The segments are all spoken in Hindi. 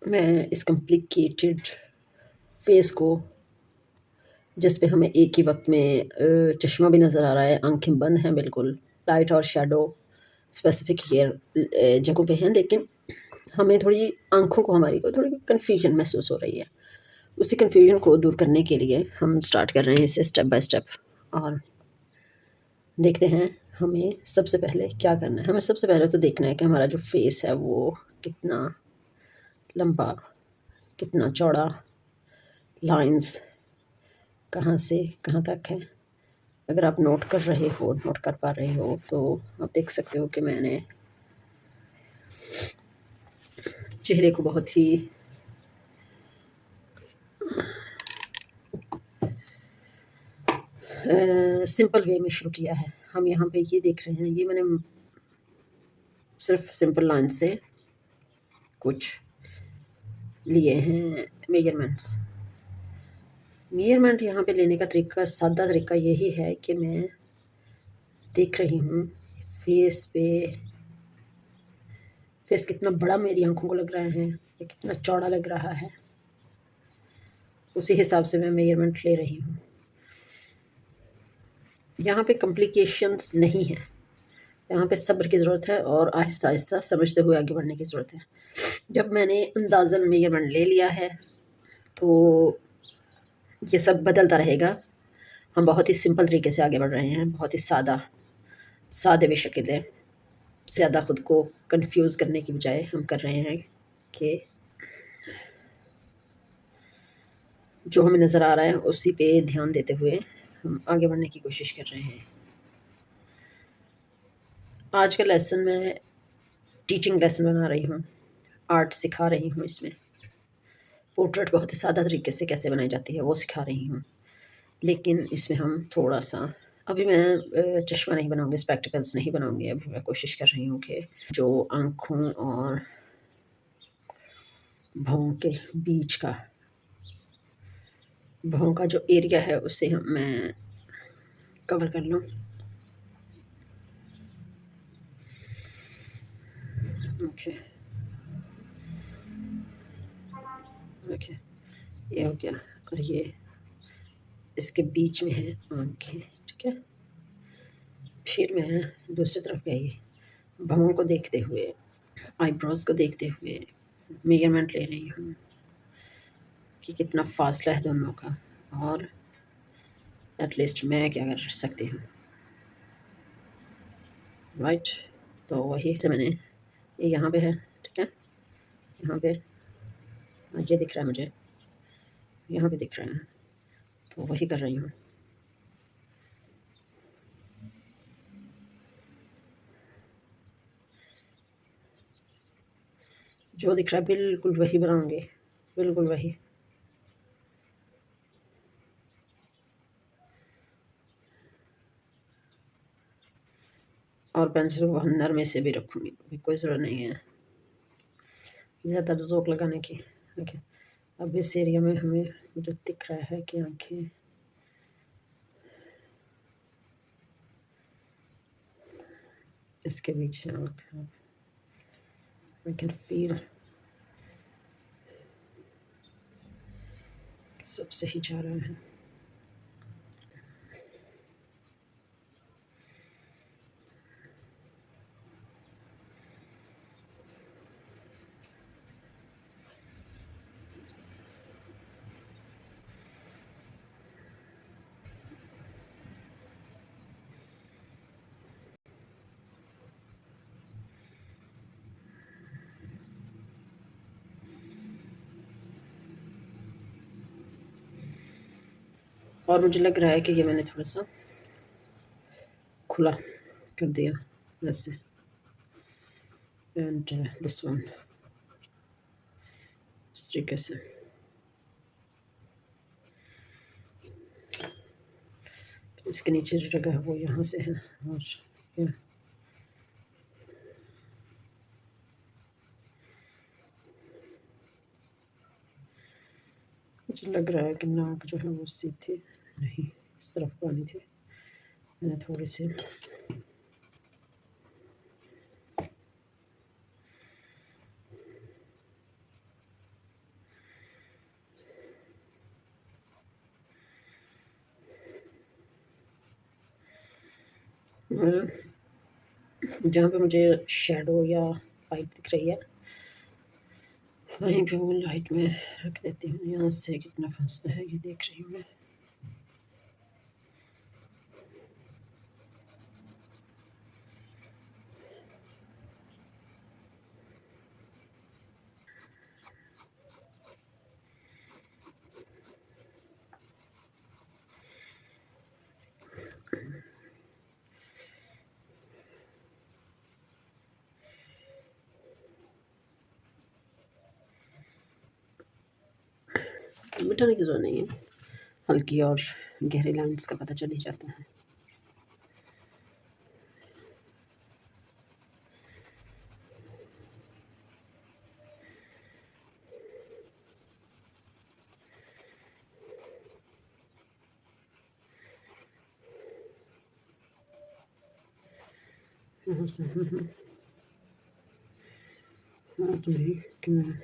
मैं इस कॉम्प्लिकेटेड फेस को, जिस पे हमें एक ही वक्त में चश्मा भी नज़र आ रहा है, आंखें बंद हैं बिल्कुल, लाइट और शैडो स्पेसिफिक हेयर जगहों पे हैं, लेकिन हमें थोड़ी आंखों को हमारी को थोड़ी कन्फ्यूजन महसूस हो रही है। उसी कन्फ्यूजन को दूर करने के लिए हम स्टार्ट कर रहे हैं इसे स्टेप बाय स्टेप, और देखते हैं हमें सबसे पहले क्या करना है। हमें सबसे पहले तो देखना है कि हमारा जो फेस है वो कितना लंबा, कितना चौड़ा, लाइंस कहाँ से कहाँ तक है। अगर आप नोट कर रहे हो, नोट कर पा रहे हो, तो आप देख सकते हो कि मैंने चेहरे को बहुत ही सिंपल वे में शुरू किया है। हम यहाँ पे ये देख रहे हैं, ये मैंने सिर्फ सिंपल लाइन से कुछ लिए हैं मेजरमेंट्स। मेजरमेंट यहाँ पे लेने का तरीका, सादा तरीका यही है कि मैं देख रही हूँ फेस पे, फेस कितना बड़ा मेरी आंखों को लग रहा है या कितना चौड़ा लग रहा है, उसी हिसाब से मैं मेजरमेंट ले रही हूँ। यहाँ पे कॉम्प्लिकेशंस नहीं है, यहाँ पे सब्र की ज़रूरत है और आहिस्ता आहिस्ता समझते हुए आगे बढ़ने की ज़रूरत है। जब मैंने अंदाज़न मेजरमेंट ले लिया है तो ये सब बदलता रहेगा। हम बहुत ही सिंपल तरीके से आगे बढ़ रहे हैं, बहुत ही सादे बेशकीले, ज़्यादा ख़ुद को कंफ्यूज करने की बजाय हम कर रहे हैं कि जो हमें नज़र आ रहा है उसी पे ध्यान देते हुए हम आगे बढ़ने की कोशिश कर रहे हैं। आज का लेसन मैं टीचिंग लेसन बना रही हूँ, आर्ट सिखा रही हूँ। इसमें पोर्ट्रेट बहुत ही सादा तरीके से कैसे बनाई जाती है वो सिखा रही हूँ, लेकिन इसमें हम थोड़ा सा, अभी मैं चश्मा नहीं बनाऊंगी, स्पेक्टिकल्स नहीं बनाऊंगी। अभी मैं कोशिश कर रही हूँ कि जो आँखों और भौं के बीच का, भौं का जो एरिया है उससे मैं कवर कर लूँ। ओके ओके, ये हो गया, और ये इसके बीच में है आँखें, ठीक है। फिर मैं दूसरी तरफ गई, भौं को देखते हुए, आईब्रोज को देखते हुए मेजरमेंट ले रही हूँ कि कितना फासला है दोनों का, और एटलीस्ट मैं क्या कर सकती हूँ, राइट। तो वही से मैंने, ये यहाँ पे है, ठीक है, यहाँ पे ये दिख रहा है मुझे, यहाँ पे दिख रहा है, तो वही कर रही हूँ। जो दिख रहा है बिल्कुल वही बनाऊंगी, बिल्कुल वही। और पेंसिल को नरमे से भी रखूँगी, कोई ज़रूरत नहीं है ज़्यादा जोर लगाने की। ओके, अब इस एरिया में हमें जो दिख रहा है कि आँखें, इसके बीच आँख, आई कैन फील सब सही जा रहा है। और मुझे लग रहा है कि ये मैंने थोड़ा सा खुला कर दिया वैसे, एंड दिस वन इस तरीके से। इसके नीचे जो जगह है वो यहाँ से है, और ये मुझे लग रहा है कि नाक जो है वो सीधी नहीं, इस तरफ को आनी थी। मैंने थोड़ी सी और जहाँ पे मुझे शैडो या लाइट दिख रही है वहीं पे वो लाइट में रख देती हूँ। यहाँ से कितना फासला है ये देख रही हूँ मैं। मिटाने की ज़रूरत नहीं है, हल्की और गहरी लाइन्स का पता चल ही जाता है। यहाँ से हाँ तो नहीं कि मैं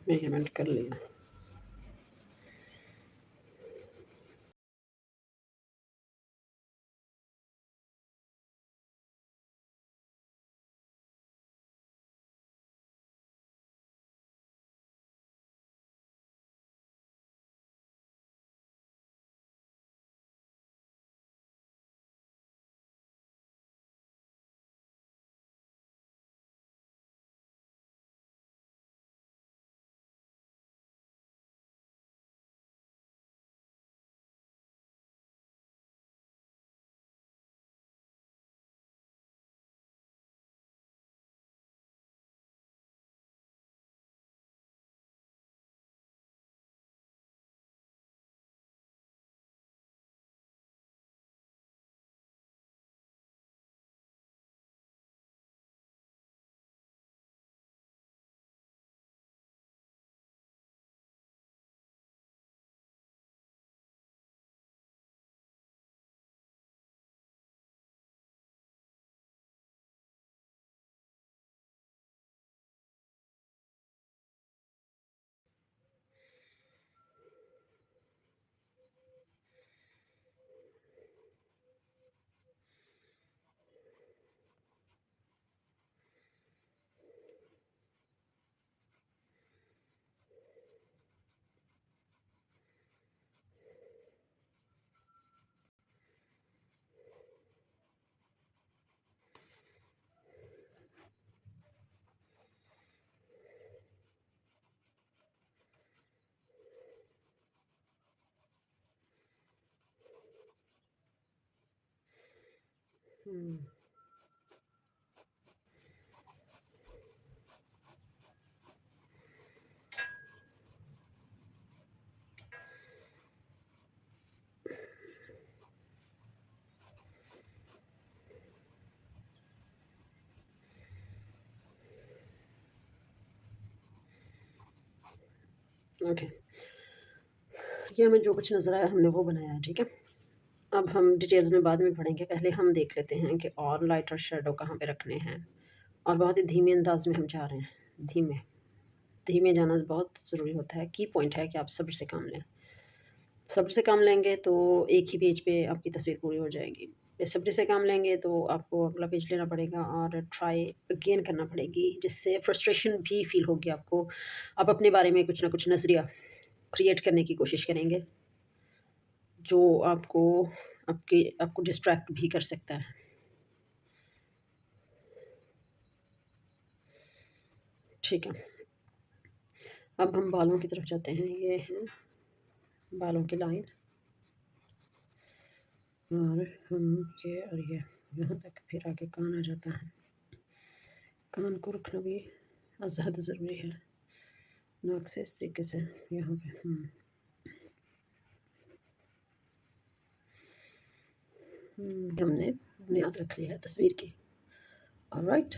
मेजरमेंट कर लिया। ओके, ये हमें जो कुछ नज़र आया हमने वो बनाया है, ठीक है। अब हम डिटेल्स में बाद में पढ़ेंगे, पहले हम देख लेते हैं कि और लाइट और शेडो कहाँ पे रखने हैं। और बहुत ही धीमे अंदाज में हम जा रहे हैं, धीमे धीमे जाना बहुत ज़रूरी होता है। की पॉइंट है कि आप सब्र से काम लें। सब्र से काम लेंगे तो एक ही पेज पे आपकी तस्वीर पूरी हो जाएगी। बेसब्री से काम लेंगे तो आपको अगला पेज लेना पड़ेगा और ट्राई अगेन करना पड़ेगी, जिससे फ्रस्ट्रेशन भी फ़ील होगी आपको। आप अपने बारे में कुछ ना कुछ नज़रिया क्रिएट करने की कोशिश करेंगे, जो आपको डिस्ट्रैक्ट भी कर सकता है। ठीक है, अब हम बालों की तरफ जाते हैं। ये हैं बालों की लाइन और हम ये और ये यहाँ तक, फिर आगे कान आ जाता है। कान को रखना भी ज़्यादा ज़रूरी है। नाक से इस तरीके से यहाँ पे हमने बुनियाद रख ली है तस्वीर की। ऑलराइट।